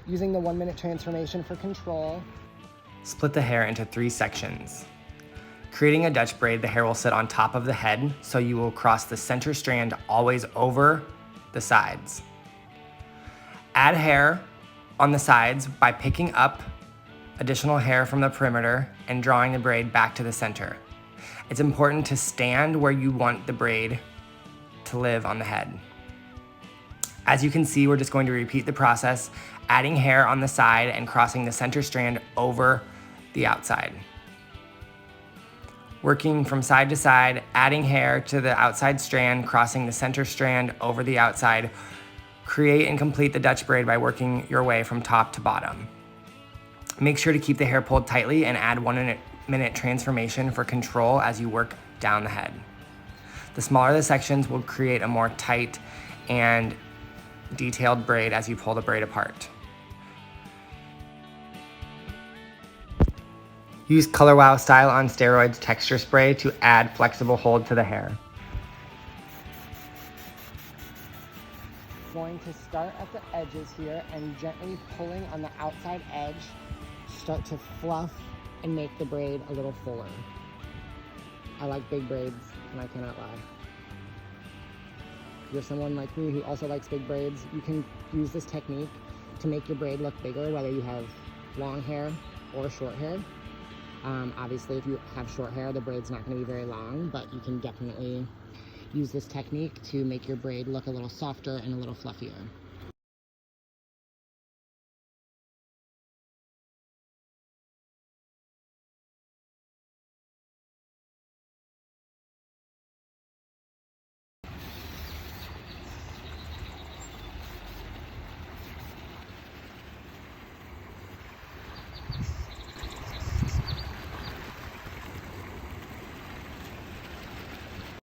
Using the 1-minute transformation for control. Split the hair into 3 sections. Creating a Dutch braid, the hair will sit on top of the head, so you will cross the center strand always over the sides. Add hair on the sides by picking up additional hair from the perimeter and drawing the braid back to the center. It's important to stand where you want the braid to live on the head. As you can see, we're just going to repeat the process, adding hair on the side and crossing the center strand over the outside. Working from side to side, adding hair to the outside strand, crossing the center strand over the outside. Create and complete the Dutch braid by working your way from top to bottom. Make sure to keep the hair pulled tightly and add 1-minute transformation for control as you work down the head. The smaller the sections will create a more tight and detailed braid as you pull the braid apart. Use Color Wow Style on Steroids texture spray to add flexible hold to the hair. Going to start at the edges here and gently pulling on the outside edge, start to fluff and make the braid a little fuller. I like big braids and I cannot lie. If you're someone like me who also likes big braids, you can use this technique to make your braid look bigger, whether you have long hair or short hair. Obviously, if you have short hair, the braid's not going to be very long, but you can definitely use this technique to make your braid look a little softer and a little fluffier.